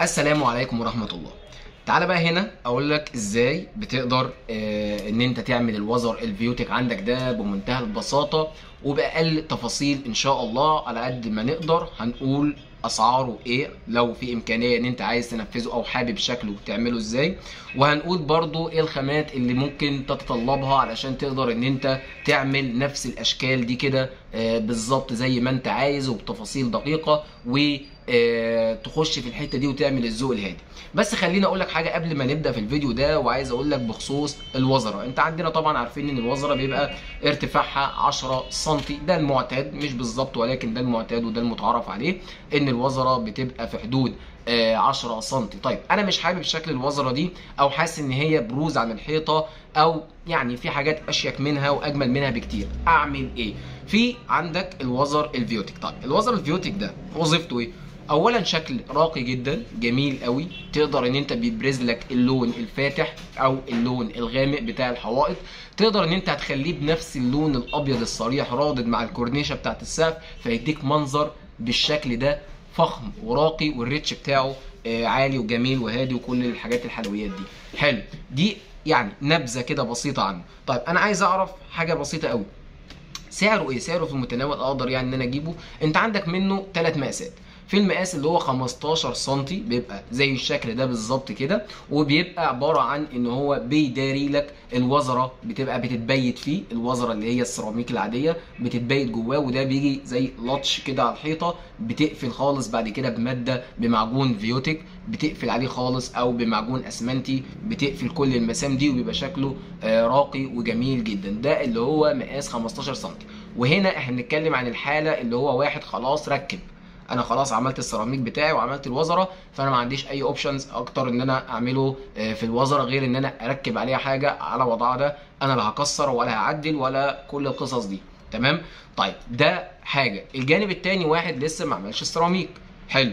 السلام عليكم ورحمة الله. تعالى بقى هنا اقول لك ازاي بتقدر ان انت تعمل الوزر الفيوتك عندك ده بمنتهى البساطة وبأقل تفاصيل ان شاء الله. على قد ما نقدر هنقول اسعاره ايه لو في امكانية ان انت عايز تنفذه او حابب شكله تعمله ازاي، وهنقول برضو ايه الخامات اللي ممكن تتطلبها علشان تقدر ان انت تعمل نفس الاشكال دي كده بالظبط زي ما انت عايز وبتفاصيل دقيقة تخش في الحته دي وتعمل الذوق الهادي. بس خليني اقول لك حاجه قبل ما نبدا في الفيديو ده، وعايز اقول لك بخصوص الوزره. انت عندنا طبعا عارفين ان الوزره بيبقى ارتفاعها 10 سم، ده المعتاد مش بالظبط ولكن ده المعتاد وده المتعارف عليه ان الوزره بتبقى في حدود 10 سم. طيب انا مش حابب شكل الوزره دي او حاسس ان هي بروز عن الحيطه او يعني في حاجات اشيك منها واجمل منها بكتير، اعمل ايه؟ في عندك الوزر الفيوتك. طيب الوزر الفيوتك ده وظيفته ايه؟ اولا شكل راقي جدا جميل قوي، تقدر ان انت بيبرز لك اللون الفاتح او اللون الغامق بتاع الحوائط، تقدر ان انت هتخليه بنفس اللون الابيض الصريح رادد مع الكورنيشه بتاعت السقف، فيديك منظر بالشكل ده فخم وراقي، والريتش بتاعه عالي وجميل وهادي وكل الحاجات الحلويات دي. حلو، دي يعني نبذه كده بسيطه عنه. طيب انا عايز اعرف حاجه بسيطه قوي، سعره ايه؟ سعره في المتناول، اقدر يعني ان انا اجيبه. انت عندك منه 3 مقاسات. في المقاس اللي هو 15 سم بيبقى زي الشكل ده بالظبط كده، وبيبقى عباره عن ان هو بيداري لك الوزره، بتبقى بتتبيت فيه الوزره اللي هي السيراميك العاديه بتتبيت جواه، وده بيجي زي لطش كده على الحيطه، بتقفل خالص بعد كده بماده بمعجون فيوتك بتقفل عليه خالص، او بمعجون اسمنتي بتقفل كل المسام دي، وبيبقى شكله راقي وجميل جدا. ده اللي هو مقاس 15 سم. وهنا احنا بنتكلم عن الحاله اللي هو واحد خلاص ركب، انا خلاص عملت السيراميك بتاعي وعملت الوزره، فانا ما عنديش اي اوبشنز اكتر ان انا اعمله في الوزره غير ان انا اركب عليها حاجه على وضعها ده، انا لا هكسر ولا هعدل ولا كل القصص دي. تمام؟ طيب ده حاجه. الجانب الثاني واحد لسه ما عملش السيراميك. حلو،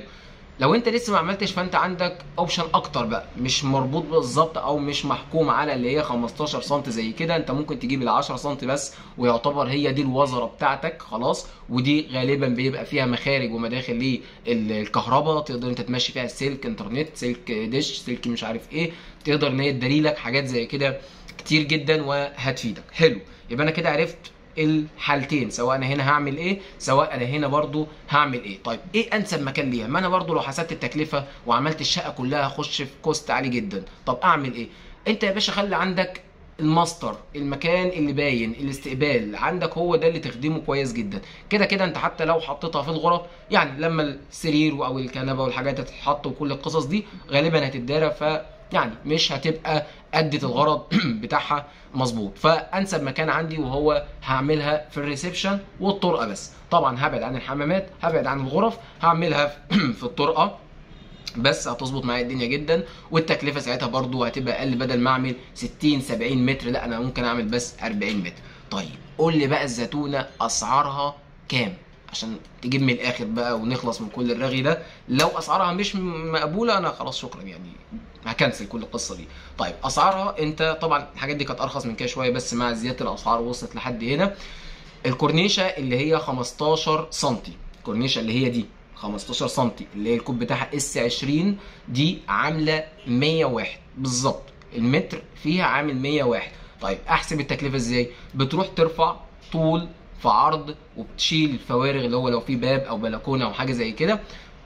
لو انت لسه ما عملتش فانت عندك اوبشن اكتر بقى، مش مربوط بالظبط او مش محكوم على اللي هي 15 سم زي كده. انت ممكن تجيب ال 10 سم بس ويعتبر هي دي الوزره بتاعتك خلاص، ودي غالبا بيبقى فيها مخارج ومداخل للكهرباء، تقدر انت تمشي فيها سلك انترنت، سلك ديش، سلك مش عارف ايه، تقدر ان هي تداري لك حاجات زي كده كتير جدا وهتفيدك. حلو، يبقى انا كده عرفت الحالتين، سواء انا هنا هعمل ايه سواء انا هنا برضو هعمل ايه. طيب ايه انسب مكان ليها؟ ما انا برضو لو حسبت التكلفه وعملت الشقه كلها هخش في كوست عالي جدا. طب اعمل ايه؟ انت يا باشا خلي عندك الماستر، المكان اللي باين الاستقبال عندك هو ده اللي تخدمه كويس جدا. كده كده انت حتى لو حطيتها في الغرف، يعني لما السرير او الكنبه والحاجات تتحط وكل القصص دي غالبا هتتدارى، يعني مش هتبقى أدت الغرض بتاعها مظبوط. فانسب مكان عندي وهو هعملها في الريسبشن والطرقه بس. طبعا هبعد عن الحمامات، هبعد عن الغرف، هعملها في الطرقه بس، هتظبط معايا الدنيا جدا، والتكلفه ساعتها برضو هتبقى اقل، بدل ما اعمل 60 70 متر لا انا ممكن اعمل بس 40 متر. طيب قول لي بقى الزتونه اسعارها كام عشان تجيب من الاخر بقى ونخلص من كل الرغي ده. لو اسعارها مش مقبوله انا خلاص شكرا، يعني هكنسل كل القصه دي. طيب اسعارها، انت طبعا الحاجات دي كانت ارخص من كده شويه بس مع زياده الاسعار وصلت لحد هنا. الكورنيشه اللي هي 15 سم، الكورنيشه اللي هي دي 15 سم اللي هي الكوب بتاعها اس 20 دي عامله 101 بالظبط، المتر فيها عامل 101. طيب احسب التكلفه ازاي؟ بتروح ترفع طول في عرض وبتشيل الفوارغ اللي هو لو في باب او بلكونه او حاجه زي كده،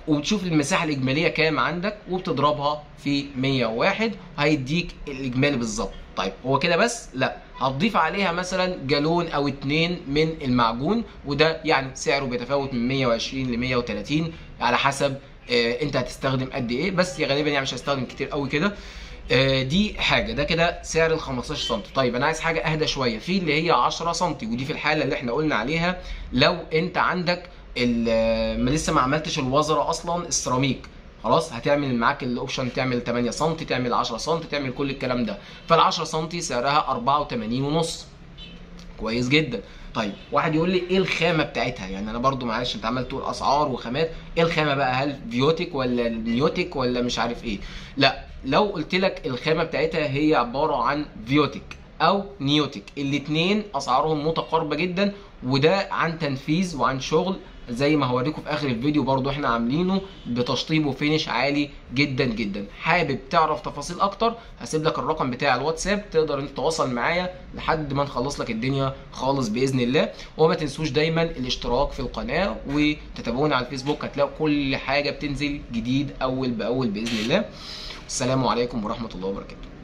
وبتشوف المساحه الاجماليه كام عندك وبتضربها في 101 هيديك الاجمالي بالظبط. طيب هو كده بس؟ لا، هتضيف عليها مثلا جالون او 2 من المعجون، وده يعني سعره بيتفاوت من 120 ل 130 على حسب انت هتستخدم قد ايه، بس غالبا يعني مش هستخدم كتير قوي كده. دي حاجه، ده كده سعر ال 15 سم. طيب انا عايز حاجه اهدى شويه، في اللي هي 10 سم، ودي في الحاله اللي احنا قلنا عليها لو انت عندك ما لسه ما عملتش الوزره اصلا السيراميك، خلاص هتعمل معاك الاوبشن تعمل 8 سم، تعمل 10 سم، تعمل كل الكلام ده. فال 10 سم سعرها 84 ونص، كويس جدا. طيب واحد يقول لي ايه الخامه بتاعتها؟ يعني انا برضو معلش انت عمال تقول اسعار وخامات، ايه الخامه بقى؟ هل فيوتك ولا نيوتك ولا مش عارف ايه؟ لا، لو قلت لك الخامه بتاعتها هي عباره عن فيوتك او نيوتك، الاثنين اسعارهم متقاربه جدا، وده عن تنفيذ وعن شغل زي ما هوريكم في اخر الفيديو برضو احنا عاملينه بتشطيب وفينش عالي جدا جدا. حابب تعرف تفاصيل اكتر هسيب لك الرقم بتاع الواتساب، تقدر انت تتواصل معايا لحد ما نخلص لك الدنيا خالص باذن الله. وما تنسوش دايما الاشتراك في القناه وتتابعونا على الفيسبوك، هتلاقوا كل حاجه بتنزل جديد اول باول باذن الله. السلام عليكم ورحمه الله وبركاته.